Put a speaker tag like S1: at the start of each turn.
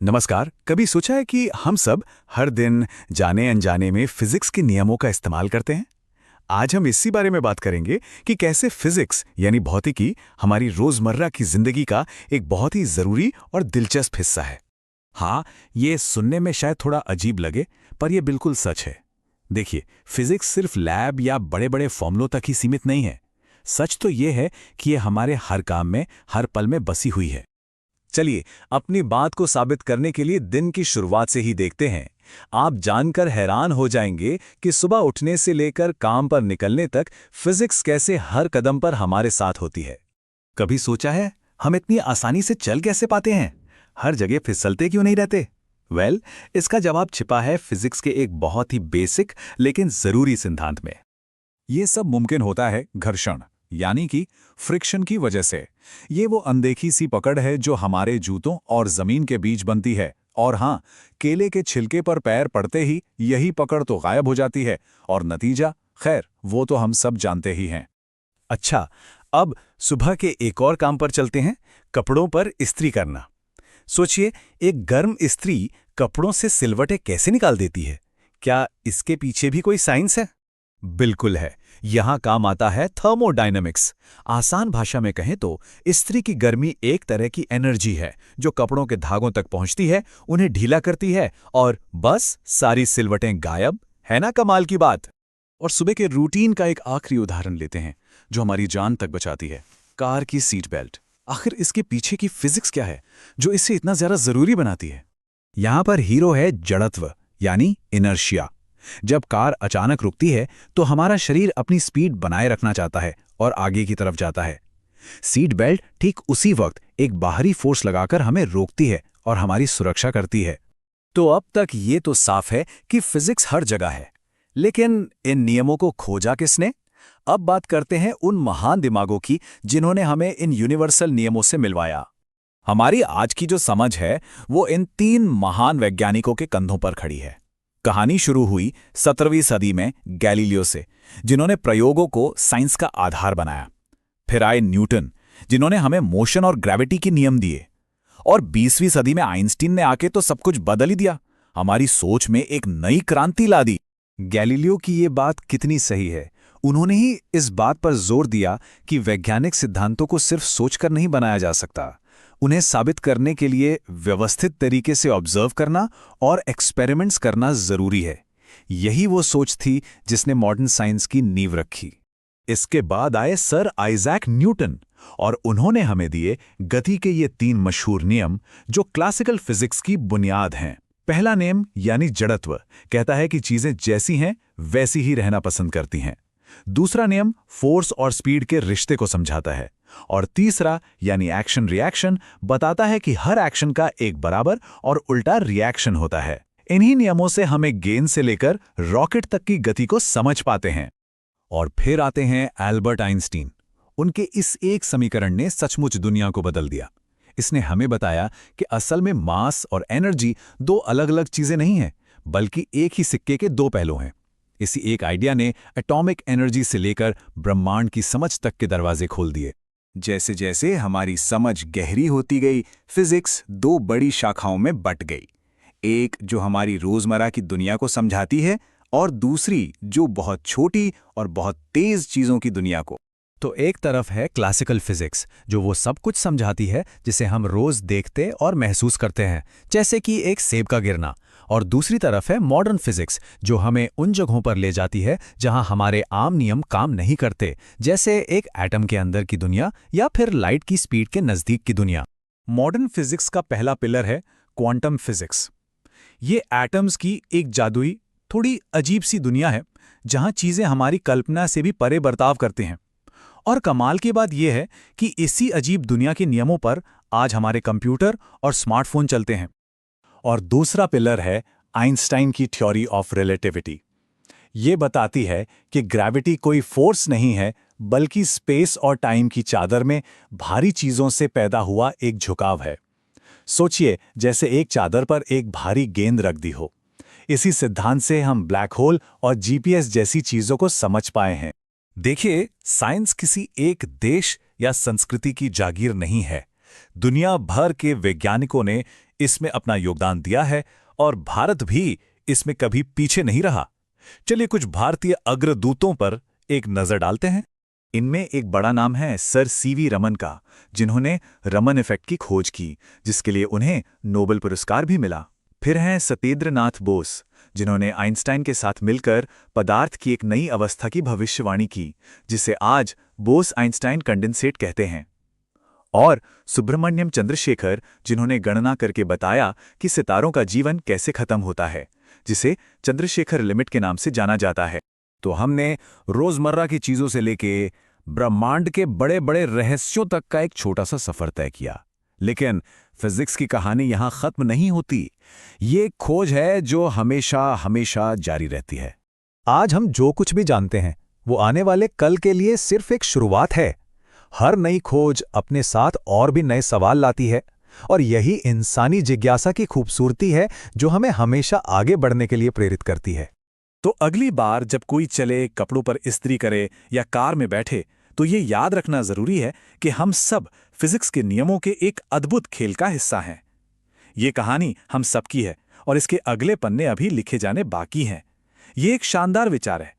S1: नमस्कार। कभी सोचा है कि हम सब हर दिन जाने अनजाने में फिजिक्स के नियमों का इस्तेमाल करते हैं? आज हम इसी बारे में बात करेंगे कि कैसे फिजिक्स यानी भौतिकी हमारी रोजमर्रा की जिंदगी का एक बहुत ही जरूरी और दिलचस्प हिस्सा है। हाँ, ये सुनने में शायद थोड़ा अजीब लगे, पर यह बिल्कुल सच है। देखिए, फिजिक्स सिर्फ लैब या बड़े-बड़े फॉर्मूलों तक ही सीमित नहीं है। सच तो ये है कि ये हमारे हर काम में, हर पल में बसी हुई है। चलिए, अपनी बात को साबित करने के लिए दिन की शुरुआत से ही देखते हैं। आप जानकर हैरान हो जाएंगे कि सुबह उठने से लेकर काम पर निकलने तक फिजिक्स कैसे हर कदम पर हमारे साथ होती है। कभी सोचा है, हम इतनी आसानी से चल कैसे पाते हैं? हर जगह फिसलते क्यों नहीं रहते? इसका जवाब छिपा है फिजिक्स के एक बहुत ही बेसिक लेकिन जरूरी सिद्धांत में। ये सब मुमकिन होता है घर्षण यानी कि फ्रिक्शन की वजह से। ये वो अनदेखी सी पकड़ है जो हमारे जूतों और जमीन के बीच बनती है। और हाँ, केले के छिलके पर पैर पड़ते ही यही पकड़ तो गायब हो जाती है और नतीजा, खैर, वो तो हम सब जानते ही हैं। अच्छा, अब सुबह के एक और काम पर चलते हैं, कपड़ों पर इस्त्री करना। सोचिए, एक गर्म इस्त्री कपड़ों से सिलवटें कैसे निकाल देती है? क्या इसके पीछे भी कोई साइंस है? बिल्कुल है। यहां काम आता है थर्मोडायनेमिक्स। आसान भाषा में कहें तो इस्त्री की गर्मी एक तरह की एनर्जी है जो कपड़ों के धागों तक पहुंचती है, उन्हें ढीला करती है और बस सारी सिलवटें गायब। है ना कमाल की बात? और सुबह के रूटीन का एक आखिरी उदाहरण लेते हैं जो हमारी जान तक बचाती है, कार की सीट बेल्ट। आखिर इसके पीछे की फिजिक्स क्या है जो इसे इतना ज्यादा जरूरी बनाती है? यहां पर हीरो है जड़त्व यानी इनर्शिया। जब कार अचानक रुकती है तो हमारा शरीर अपनी स्पीड बनाए रखना चाहता है और आगे की तरफ जाता है। सीट बेल्ट ठीक उसी वक्त एक बाहरी फोर्स लगाकर हमें रोकती है और हमारी सुरक्षा करती है। तो अब तक ये तो साफ है कि फिजिक्स हर जगह है, लेकिन इन नियमों को खोजा किसने? अब बात करते हैं उन महान दिमागों की जिन्होंने हमें इन यूनिवर्सल नियमों से मिलवाया। हमारी आज की जो समझ है वो इन तीन महान वैज्ञानिकों के कंधों पर खड़ी है। कहानी शुरू हुई 17वीं सदी में गैलीलियो से, जिन्होंने प्रयोगों को साइंस का आधार बनाया। फिर आए न्यूटन, जिन्होंने हमें मोशन और ग्रेविटी के नियम दिए। और 20वीं सदी में आइंस्टीन ने आके तो सब कुछ बदल ही दिया, हमारी सोच में एक नई क्रांति ला दी। गैलीलियो की ये बात कितनी सही है। उन्होंने ही इस बात पर जोर दिया कि वैज्ञानिक सिद्धांतों को सिर्फ सोचकर नहीं बनाया जा सकता, उन्हें साबित करने के लिए व्यवस्थित तरीके से ऑब्जर्व करना और एक्सपेरिमेंट्स करना जरूरी है। यही वो सोच थी जिसने मॉडर्न साइंस की नींव रखी। इसके बाद आए सर आइजैक न्यूटन और उन्होंने हमें दिए गति के ये तीन मशहूर नियम जो क्लासिकल फिजिक्स की बुनियाद हैं। पहला नियम यानी जड़त्व कहता है कि चीजें जैसी हैं वैसी ही रहना पसंद करती हैं। दूसरा नियम फोर्स और स्पीड के रिश्ते को समझाता है। और तीसरा यानी एक्शन रिएक्शन बताता है कि हर एक्शन का एक बराबर और उल्टा रिएक्शन होता है। इन्हीं नियमों से हमें गेंद से लेकर रॉकेट तक की गति को समझ पाते हैं। और फिर आते हैं एल्बर्ट आइंस्टीन। उनके इस एक समीकरण ने सचमुच दुनिया को बदल दिया। इसने हमें बताया कि असल में मास और एनर्जी दो अलग अलग चीजें नहीं हैं, बल्कि एक ही सिक्के के दो पहलू हैं। इसी एक आइडिया ने एटॉमिक एनर्जी से लेकर ब्रह्मांड की समझ तक के दरवाजे खोल दिए। जैसे जैसे हमारी समझ गहरी होती गई, फिजिक्स दो बड़ी शाखाओं में बंट गई। एक जो हमारी रोजमर्रा की दुनिया को समझाती है और दूसरी जो बहुत छोटी और बहुत तेज चीजों की दुनिया को। तो एक तरफ है क्लासिकल फिजिक्स जो वो सब कुछ समझाती है जिसे हम रोज देखते और महसूस करते हैं, जैसे कि एक सेब का गिरना। और दूसरी तरफ है मॉडर्न फिजिक्स जो हमें उन जगहों पर ले जाती है जहां हमारे आम नियम काम नहीं करते, जैसे एक एटम के अंदर की दुनिया या फिर लाइट की स्पीड के नजदीक की दुनिया। मॉडर्न फिजिक्स का पहला पिलर है क्वांटम फिजिक्स। ये एटम्स की एक जादुई, थोड़ी अजीब सी दुनिया है जहां चीजें हमारी कल्पना से भी परे बर्ताव करते हैं। और कमाल की बात यह है कि इसी अजीब दुनिया के नियमों पर आज हमारे कंप्यूटर और स्मार्टफोन चलते हैं। और दूसरा पिलर है आइंस्टाइन की थ्योरी ऑफ रिलेटिविटी। ये बताती है कि ग्रेविटी कोई फोर्स नहीं है, बल्कि स्पेस और टाइम की चादर में भारी चीजों से पैदा हुआ एक झुकाव है। सोचिए, जैसे एक चादर पर एक भारी गेंद रख दी हो। इसी सिद्धांत से हम ब्लैक होल और जीपीएस जैसी चीजों को समझ पाए हैं। देखिए, साइंस किसी एक देश या संस्कृति की जागीर नहीं है। दुनिया भर के वैज्ञानिकों ने
S2: इसमें अपना योगदान दिया है और भारत भी इसमें कभी पीछे नहीं रहा। चलिए कुछ भारतीय अग्रदूतों पर एक नजर डालते हैं।
S1: इनमें एक बड़ा नाम है सर सीवी रमन का, जिन्होंने रमन इफेक्ट की खोज की, जिसके लिए उन्हें नोबेल पुरस्कार भी मिला। फिर हैं सत्येंद्र नाथ बोस, जिन्होंने आइंस्टाइन के साथ मिलकर पदार्थ की एक नई अवस्था की भविष्यवाणी की, जिसे आज बोस आइंस्टाइन कंडेंसेट कहते हैं। और सुब्रमण्यम चंद्रशेखर, जिन्होंने गणना करके बताया कि सितारों का जीवन कैसे खत्म होता है, जिसे चंद्रशेखर लिमिट के नाम से जाना जाता है।
S3: तो हमने रोजमर्रा की चीजों से लेके ब्रह्मांड के बड़े बड़े रहस्यों तक का एक छोटा सा सफर तय किया। लेकिन फिजिक्स की कहानी यहां खत्म नहीं होती। ये एक खोज है जो हमेशा हमेशा जारी रहती है। आज हम जो कुछ भी जानते हैं वो आने वाले कल के लिए सिर्फ एक शुरुआत है। हर नई खोज अपने साथ और भी नए सवाल लाती है, और यही इंसानी जिज्ञासा की खूबसूरती है जो हमें हमेशा आगे बढ़ने के लिए प्रेरित करती है।
S2: तो अगली बार जब कोई चले, कपड़ों पर इस्त्री करे या कार में बैठे, तो ये याद रखना जरूरी है कि हम सब फिजिक्स के नियमों के एक अद्भुत खेल का हिस्सा हैं। ये कहानी हम सबकी है और इसके अगले पन्ने अभी लिखे जाने बाकी हैं। ये एक शानदार विचार है